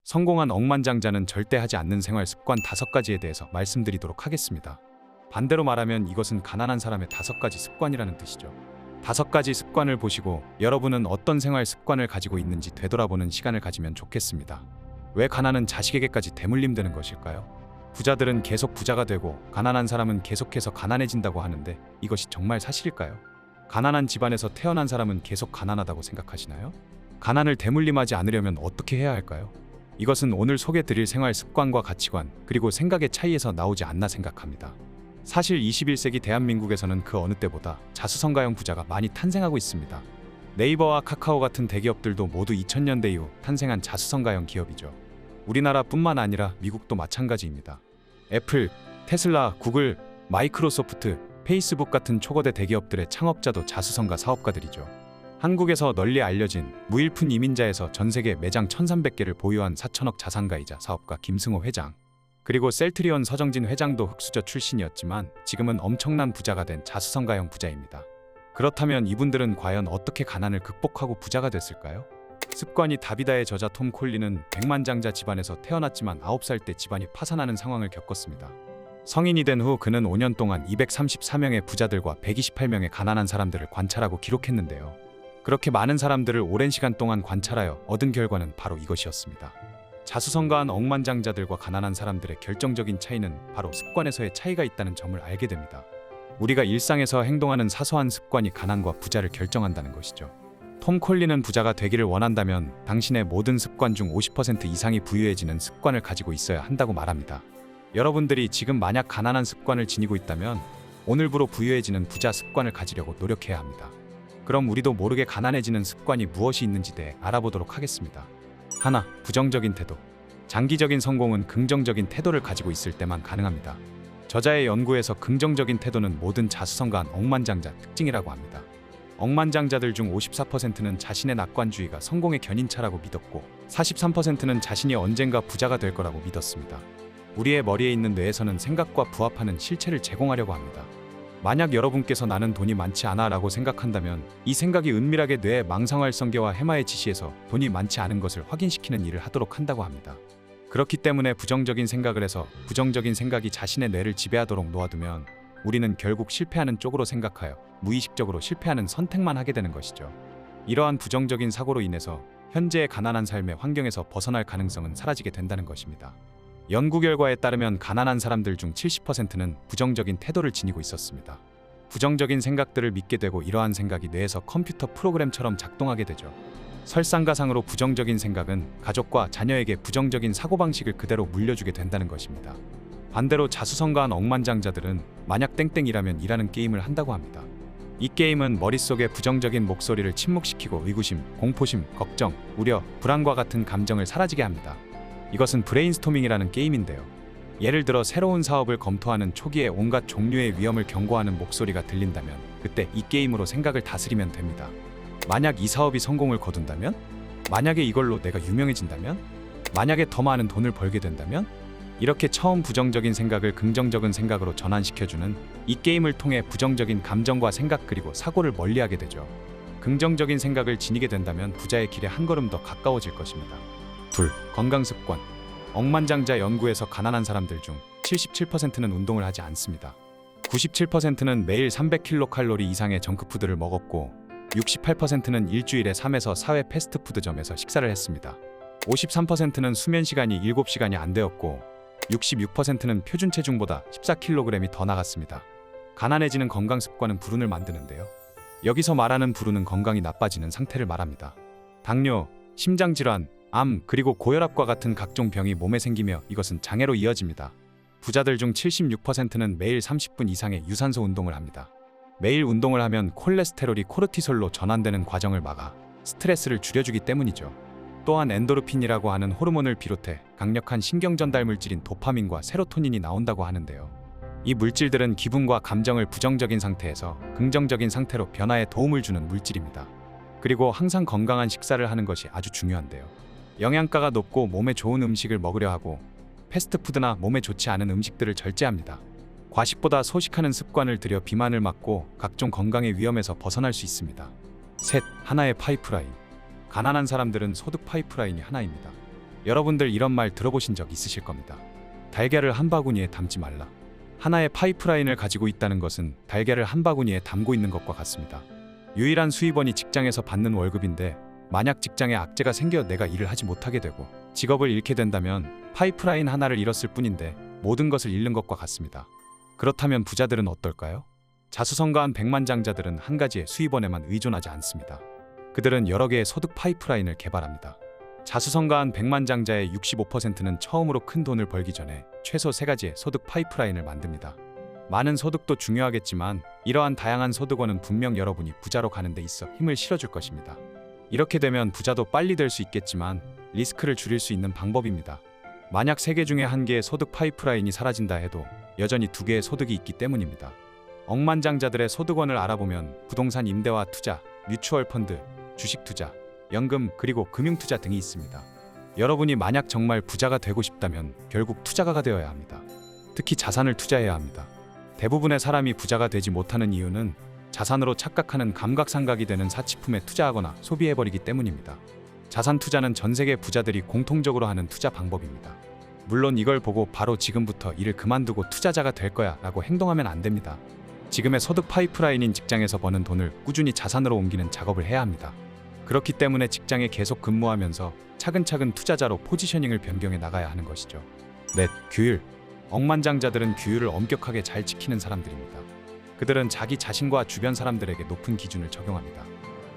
성공한 억만장자는 절대 하지 않는 생활 습관 5가지에 대해서 말씀드리도록 하겠습니다. 반대로 말하면 이것은 가난한 사람의 5가지 습관이라는 뜻이죠. 5가지 습관을 보시고 여러분은 어떤 생활 습관을 가지고 있는지 되돌아보는 시간을 가지면 좋겠습니다. 왜 가난은 자식에게까지 대물림되는 것일까요? 부자들은 계속 부자가 되고 가난한 사람은 계속해서 가난해진다고 하는데 이것이 정말 사실일까요? 가난한 집안에서 태어난 사람은 계속 가난하다고 생각하시나요? 가난을 대물림하지 않으려면 어떻게 해야 할까요? 이것은 오늘 소개드릴 생활 습관과 가치관 그리고 생각의 차이에서 나오지 않나 생각합니다. 사실 21세기 대한민국에서는 그 어느 때보다 자수성가형 부자가 많이 탄생하고 있습니다. 네이버와 카카오 같은 대기업들도 모두 2000년대 이후 탄생한 자수성가형 기업이죠. 우리나라뿐만 아니라 미국도 마찬가지입니다. 애플, 테슬라, 구글, 마이크로소프트, 페이스북 같은 초거대 대기업들의 창업자도 자수성가 사업가들이죠. 한국에서 널리 알려진 무일푼 이민자에서 전세계 매장 1300개를 보유한 4천억 자산가이자 사업가 김승호 회장, 그리고 셀트리온 서정진 회장도 흑수저 출신이었지만 지금은 엄청난 부자가 된 자수성가형 부자입니다. 그렇다면 이분들은 과연 어떻게 가난을 극복하고 부자가 됐을까요? 습관이 답이다의 저자 톰 콜리는 백만장자 집안에서 태어났지만 9살 때 집안이 파산하는 상황을 겪었습니다. 성인이 된 후 그는 5년 동안 234명의 부자들과 128명의 가난한 사람들을 관찰하고 기록했는데요. 그렇게 많은 사람들을 오랜 시간 동안 관찰하여 얻은 결과는 바로 이것이었습니다. 자수성가한 억만장자들과 가난한 사람들의 결정적인 차이는 바로 습관에서의 차이가 있다는 점을 알게 됩니다. 우리가 일상에서 행동하는 사소한 습관이 가난과 부자를 결정한다는 것이죠. 톰 콜리는 부자가 되기를 원한다면 당신의 모든 습관 중 50% 이상이 부유해지는 습관을 가지고 있어야 한다고 말합니다. 여러분들이 지금 만약 가난한 습관을 지니고 있다면 오늘부로 부유해지는 부자 습관을 가지려고 노력해야 합니다. 그럼 우리도 모르게 가난해지는 습관이 무엇이 있는지 대해 알아보도록 하겠습니다. 하나, 부정적인 태도. 장기적인 성공은 긍정적인 태도를 가지고 있을 때만 가능합니다. 저자의 연구에서 긍정적인 태도는 모든 자수성가한 억만장자 특징이라고 합니다. 억만장자들 중 54%는 자신의 낙관주의가 성공의 견인차라고 믿었고 43%는 자신이 언젠가 부자가 될 거라고 믿었습니다. 우리의 머리에 있는 뇌에서는 생각과 부합하는 실체를 제공하려고 합니다. 만약 여러분께서 나는 돈이 많지 않아 라고 생각한다면 이 생각이 은밀하게 뇌의 망상활성계와 해마에 지시해서 돈이 많지 않은 것을 확인시키는 일을 하도록 한다고 합니다. 그렇기 때문에 부정적인 생각을 해서 부정적인 생각이 자신의 뇌를 지배하도록 놓아두면 우리는 결국 실패하는 쪽으로 생각하여 무의식적으로 실패하는 선택만 하게 되는 것이죠. 이러한 부정적인 사고로 인해서 현재의 가난한 삶의 환경에서 벗어날 가능성은 사라지게 된다는 것입니다. 연구 결과에 따르면 가난한 사람들 중 70%는 부정적인 태도를 지니고 있었습니다. 부정적인 생각들을 믿게 되고 이러한 생각이 뇌에서 컴퓨터 프로그램처럼 작동하게 되죠. 설상가상으로 부정적인 생각은 가족과 자녀에게 부정적인 사고방식을 그대로 물려주게 된다는 것입니다. 반대로 자수성가한 억만장자들은 만약 땡땡이라면 이라는 게임을 한다고 합니다. 이 게임은 머릿속의 부정적인 목소리를 침묵시키고 의구심, 공포심, 걱정, 우려, 불안과 같은 감정을 사라지게 합니다. 이것은 브레인스토밍이라는 게임인데요. 예를 들어 새로운 사업을 검토하는 초기에 온갖 종류의 위험을 경고하는 목소리가 들린다면 그때 이 게임으로 생각을 다스리면 됩니다. 만약 이 사업이 성공을 거둔다면? 만약에 이걸로 내가 유명해진다면? 만약에 더 많은 돈을 벌게 된다면? 이렇게 처음 부정적인 생각을 긍정적인 생각으로 전환시켜주는 이 게임을 통해 부정적인 감정과 생각 그리고 사고를 멀리하게 되죠. 긍정적인 생각을 지니게 된다면 부자의 길에 한 걸음 더 가까워질 것입니다. 둘, 건강습관. 억만장자 연구에서 가난한 사람들 중 77%는 운동을 하지 않습니다. 97%는 매일 300kcal 이상의 정크푸드를 먹었고 68%는 일주일에 3에서 4회 패스트푸드점에서 식사를 했습니다. 53%는 수면 시간이 7시간이 안 되었고 66%는 표준 체중보다 14kg이 더 나갔습니다. 가난해지는 건강습관은 불운을 만드는데요. 여기서 말하는 불운은 건강이 나빠지는 상태를 말합니다. 당뇨, 심장질환, 암, 그리고 고혈압과 같은 각종 병이 몸에 생기며 이것은 장애로 이어집니다. 부자들 중 76%는 매일 30분 이상의 유산소 운동을 합니다. 매일 운동을 하면 콜레스테롤이 코르티솔로 전환되는 과정을 막아 스트레스를 줄여주기 때문이죠. 또한 엔도르핀이라고 하는 호르몬을 비롯해 강력한 신경전달 물질인 도파민과 세로토닌이 나온다고 하는데요. 이 물질들은 기분과 감정을 부정적인 상태에서 긍정적인 상태로 변화에 도움을 주는 물질입니다. 그리고 항상 건강한 식사를 하는 것이 아주 중요한데요. 영양가가 높고 몸에 좋은 음식을 먹으려 하고 패스트푸드나 몸에 좋지 않은 음식들을 절제합니다. 과식보다 소식하는 습관을 들여 비만을 막고 각종 건강의 위험에서 벗어날 수 있습니다. 셋, 하나의 파이프라인. 가난한 사람들은 소득 파이프라인이 하나입니다. 여러분들 이런 말 들어보신 적 있으실 겁니다. 달걀을 한 바구니에 담지 말라. 하나의 파이프라인을 가지고 있다는 것은 달걀을 한 바구니에 담고 있는 것과 같습니다. 유일한 수입원이 직장에서 받는 월급인데 만약 직장에 악재가 생겨 내가 일을 하지 못하게 되고 직업을 잃게 된다면 파이프라인 하나를 잃었을 뿐인데 모든 것을 잃는 것과 같습니다. 그렇다면 부자들은 어떨까요? 자수성가한 백만장자들은 한 가지의 수입원에만 의존하지 않습니다. 그들은 여러 개의 소득 파이프라인을 개발합니다. 자수성가한 백만장자의 65%는 처음으로 큰 돈을 벌기 전에 최소 3가지의 소득 파이프라인을 만듭니다. 많은 소득도 중요하겠지만 이러한 다양한 소득원은 분명 여러분이 부자로 가는 데 있어 힘을 실어줄 것입니다. 이렇게 되면 부자도 빨리 될 수 있겠지만 리스크를 줄일 수 있는 방법입니다. 만약 3개 중에 1개의 소득 파이프라인이 사라진다 해도 여전히 2개의 소득이 있기 때문입니다. 억만장자들의 소득원을 알아보면 부동산 임대와 투자, 뮤추얼 펀드, 주식 투자, 연금 그리고 금융 투자 등이 있습니다. 여러분이 만약 정말 부자가 되고 싶다면 결국 투자가가 되어야 합니다. 특히 자산을 투자해야 합니다. 대부분의 사람이 부자가 되지 못하는 이유는 자산으로 착각하는 감각상각이 되는 사치품에 투자하거나 소비해버리기 때문입니다. 자산 투자는 전 세계 부자들이 공통적으로 하는 투자 방법입니다. 물론 이걸 보고 바로 지금부터 일을 그만두고 투자자가 될 거야 라고 행동하면 안 됩니다. 지금의 소득 파이프라인인 직장에서 버는 돈을 꾸준히 자산으로 옮기는 작업을 해야 합니다. 그렇기 때문에 직장에 계속 근무하면서 차근차근 투자자로 포지셔닝을 변경해 나가야 하는 것이죠. 넷, 규율. 억만장자들은 규율을 엄격하게 잘 지키는 사람들입니다. 그들은 자기 자신과 주변 사람들에게 높은 기준을 적용합니다.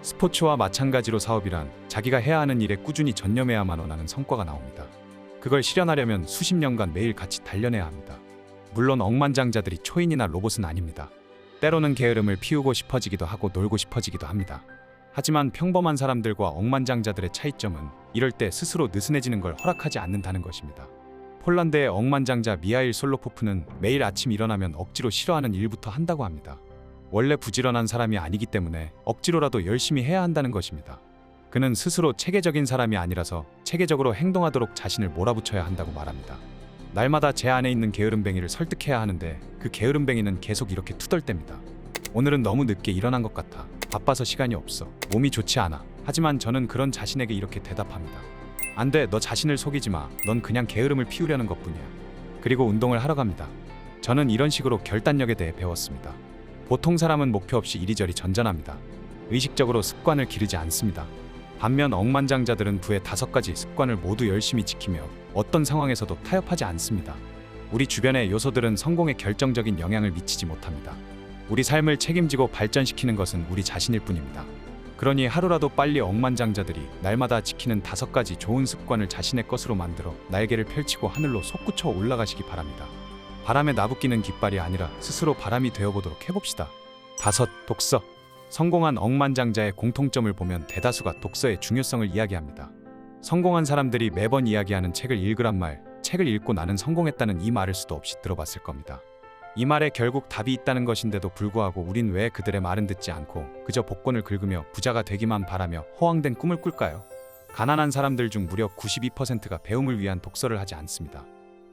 스포츠와 마찬가지로 사업이란 자기가 해야 하는 일에 꾸준히 전념해야만 원하는 성과가 나옵니다. 그걸 실현하려면 수십 년간 매일 같이 단련해야 합니다. 물론 억만장자들이 초인이나 로봇은 아닙니다. 때로는 게으름을 피우고 싶어지기도 하고 놀고 싶어지기도 합니다. 하지만 평범한 사람들과 억만장자들의 차이점은 이럴 때 스스로 느슨해지는 걸 허락하지 않는다는 것입니다. 폴란드의 억만장자 미하일 솔로포프는 매일 아침 일어나면 억지로 싫어하는 일부터 한다고 합니다. 원래 부지런한 사람이 아니기 때문에 억지로라도 열심히 해야 한다는 것입니다. 그는 스스로 체계적인 사람이 아니라서 체계적으로 행동하도록 자신을 몰아붙여야 한다고 말합니다. 날마다 제 안에 있는 게으름뱅이를 설득해야 하는데 그 게으름뱅이는 계속 이렇게 투덜댑니다. 오늘은 너무 늦게 일어난 것 같아. 바빠서 시간이 없어. 몸이 좋지 않아. 하지만 저는 그런 자신에게 이렇게 대답합니다. 안 돼, 너 자신을 속이지 마. 넌 그냥 게으름을 피우려는 것뿐이야. 그리고 운동을 하러 갑니다. 저는 이런 식으로 결단력에 대해 배웠습니다. 보통 사람은 목표 없이 이리저리 전전합니다. 의식적으로 습관을 기르지 않습니다. 반면 억만장자들은 부의 5가지 습관을 모두 열심히 지키며 어떤 상황에서도 타협하지 않습니다. 우리 주변의 요소들은 성공에 결정적인 영향을 미치지 못합니다. 우리 삶을 책임지고 발전시키는 것은 우리 자신일 뿐입니다. 그러니 하루라도 빨리 억만장자들이 날마다 지키는 5가지 좋은 습관을 자신의 것으로 만들어 날개를 펼치고 하늘로 솟구쳐 올라가시기 바랍니다. 바람에 나부끼는 깃발이 아니라 스스로 바람이 되어보도록 해봅시다. 5. 독서. 성공한 억만장자의 공통점을 보면 대다수가 독서의 중요성을 이야기합니다. 성공한 사람들이 매번 이야기하는 책을 읽으란 말, 책을 읽고 나는 성공했다는 이 말을 수도 없이 들어봤을 겁니다. 이 말에 결국 답이 있다는 것인데도 불구하고 우린 왜 그들의 말은 듣지 않고 그저 복권을 긁으며 부자가 되기만 바라며 허황된 꿈을 꿀까요? 가난한 사람들 중 무려 92%가 배움을 위한 독서를 하지 않습니다.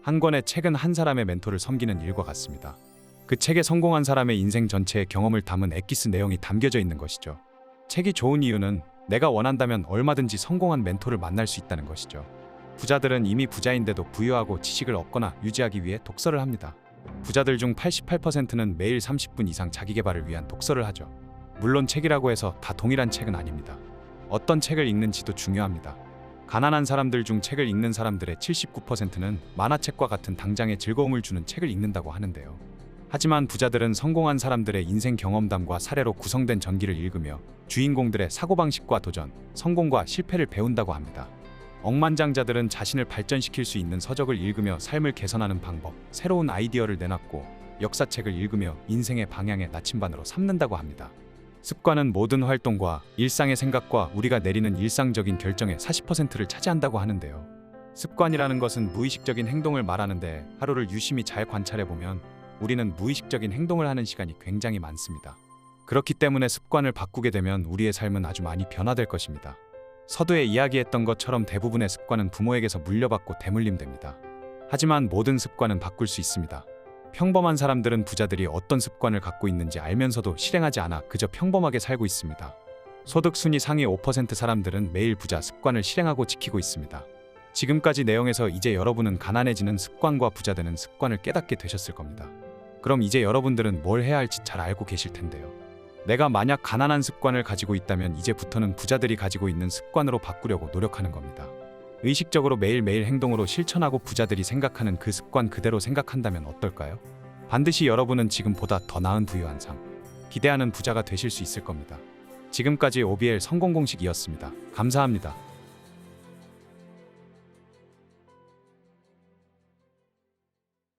한 권의 책은 한 사람의 멘토를 섬기는 일과 같습니다. 그 책에 성공한 사람의 인생 전체의 경험을 담은 엑기스 내용이 담겨져 있는 것이죠. 책이 좋은 이유는 내가 원한다면 얼마든지 성공한 멘토를 만날 수 있다는 것이죠. 부자들은 이미 부자인데도 부유하고 지식을 얻거나 유지하기 위해 독서를 합니다. 부자들 중 88%는 매일 30분 이상 자기계발을 위한 독서를 하죠. 물론 책이라고 해서 다 동일한 책은 아닙니다. 어떤 책을 읽는지도 중요합니다. 가난한 사람들 중 책을 읽는 사람들의 79%는 만화책과 같은 당장의 즐거움을 주는 책을 읽는다고 하는데요. 하지만 부자들은 성공한 사람들의 인생 경험담과 사례로 구성된 전기를 읽으며 주인공들의 사고방식과 도전, 성공과 실패를 배운다고 합니다. 억만장자들은 자신을 발전시킬 수 있는 서적을 읽으며 삶을 개선하는 방법, 새로운 아이디어를 내놨고 역사책을 읽으며 인생의 방향의 나침반으로 삼는다고 합니다. 습관은 모든 활동과 일상의 생각과 우리가 내리는 일상적인 결정의 40%를 차지한다고 하는데요. 습관이라는 것은 무의식적인 행동을 말하는데 하루를 유심히 잘 관찰해보면 우리는 무의식적인 행동을 하는 시간이 굉장히 많습니다. 그렇기 때문에 습관을 바꾸게 되면 우리의 삶은 아주 많이 변화될 것입니다. 서두에 이야기했던 것처럼 대부분의 습관은 부모에게서 물려받고 대물림됩니다. 하지만 모든 습관은 바꿀 수 있습니다. 평범한 사람들은 부자들이 어떤 습관을 갖고 있는지 알면서도 실행하지 않아 그저 평범하게 살고 있습니다. 소득 순위 상위 5% 사람들은 매일 부자 습관을 실행하고 지키고 있습니다. 지금까지 내용에서 이제 여러분은 가난해지는 습관과 부자되는 습관을 깨닫게 되셨을 겁니다. 그럼 이제 여러분들은 뭘 해야 할지 잘 알고 계실 텐데요. 내가 만약 가난한 습관을 가지고 있다면 이제부터는 부자들이 가지고 있는 습관으로 바꾸려고 노력하는 겁니다. 의식적으로 매일매일 행동으로 실천하고 부자들이 생각하는 그 습관 그대로 생각한다면 어떨까요? 반드시 여러분은 지금보다 더 나은 부유한 삶, 기대하는 부자가 되실 수 있을 겁니다. 지금까지 OBL 성공 공식이었습니다. 감사합니다.